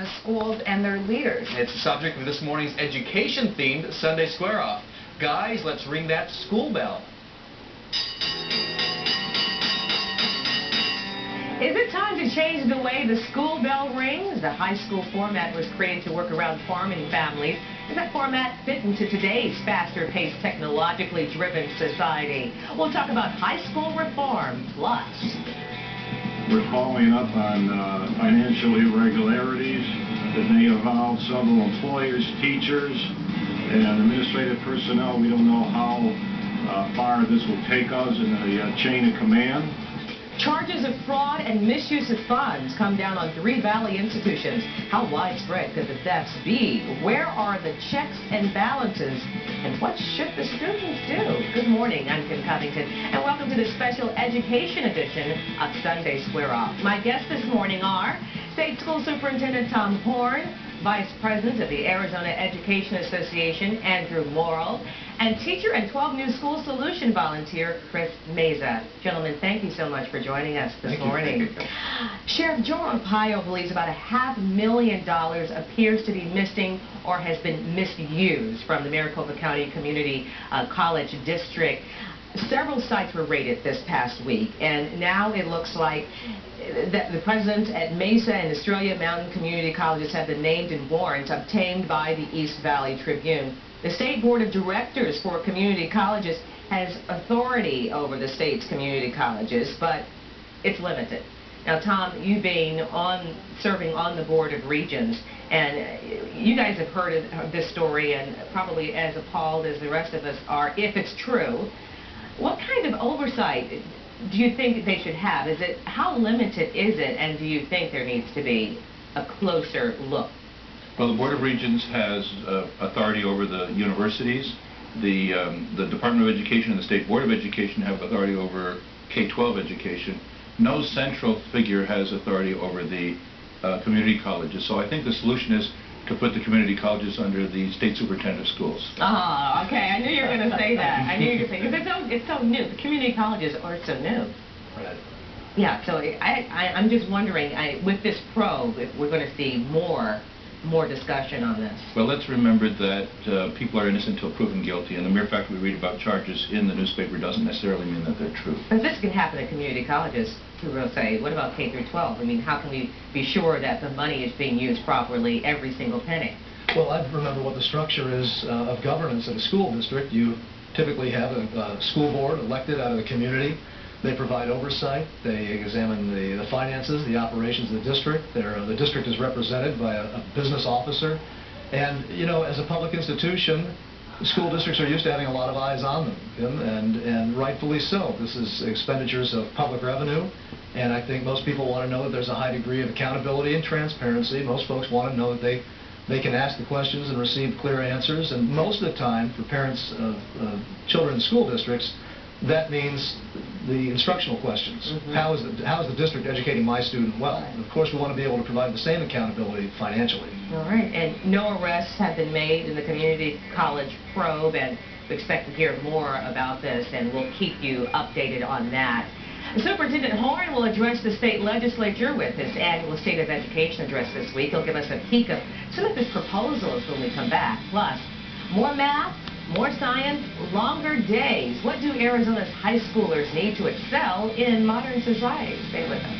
the schools and their leaders. It's the subject of this morning's education-themed Sunday Square Off. Guys, let's ring that school bell. Is it time to change the way the school bell rings? The high school format was created to work around farming families. Does that format fit into today's faster-paced, technologically driven society? We'll talk about high school reform. Plus, we're following up on financial irregularities that may involve several employers, teachers, and administrative personnel. We don't know how far this will take us in the chain of command. charges of fraud and misuse of funds come down on 3 Valley institutions. How widespread could the thefts be? Where are the checks and balances? And what should the students do? Good morning, I'm Kim Covington, and welcome to this special education edition of Sunday Square Off. My guests this morning are State School Superintendent Tom Horn, Vice President of the Arizona Education Association, Andrew Morrill, and teacher and 12 New School Solution volunteer, Chris Meza. Gentlemen, thank you so much for joining us this morning. Sheriff Joe Arpaio believes about $500,000 appears to be missing or has been misused from the Maricopa County Community College District. Several sites were raided this past week, and now it looks like that the presidents at Mesa and Estrella Mountain Community Colleges have been named in warrants obtained by the East Valley Tribune. The State Board of Directors for Community Colleges has authority over the state's community colleges, but it's limited. Now, Tom, you being serving on the Board of Regents, and you guys have heard of this story and probably as appalled as the rest of us are, if it's true. What kind of oversight do you think they should have? How limited is it, and do you think there needs to be a closer look? Well, the Board of Regents has authority over the universities. The Department of Education and the State Board of Education have authority over K-12 education. No central figure has authority over the community colleges. So I think the solution is to put the community colleges under the State Superintendent of Schools. Oh, okay. I knew you were going to say that. I knew you were going to say, because it's so new. The community colleges are so new. Right. Yeah, so I'm just wondering, with this probe, if we're going to see more discussion on this. Well, let's remember that people are innocent until proven guilty, and the mere fact we read about charges in the newspaper doesn't necessarily mean that they're true. But this can happen at community colleges. People will say, what about K through 12? I mean, how can we be sure that the money is being used properly, every single penny? Well, I remember what the structure is of governance in a school district. You typically have a school board elected out of the community. They provide oversight. They examine the finances, the operations of the district. The district is represented by a business officer. And, you know, as a public institution, school districts are used to having a lot of eyes on them, and rightfully so. This is expenditures of public revenue, and I think most people want to know that there's a high degree of accountability and transparency. Most folks want to know that they can ask the questions and receive clear answers, and most of the time, for parents of children in school districts, that means the instructional questions. Mm-hmm. How is the district educating my student well? And of course, we want to be able to provide the same accountability financially. All right, and no arrests have been made in the community college probe, and we expect to hear more about this, and we'll keep you updated on that. Superintendent Horn will address the state legislature with his annual State of Education address this week. He'll give us a peek of some of his proposals when we come back. Plus, more math, more science, longer days. What do Arizona's high schoolers need to excel in modern society? Stay with us.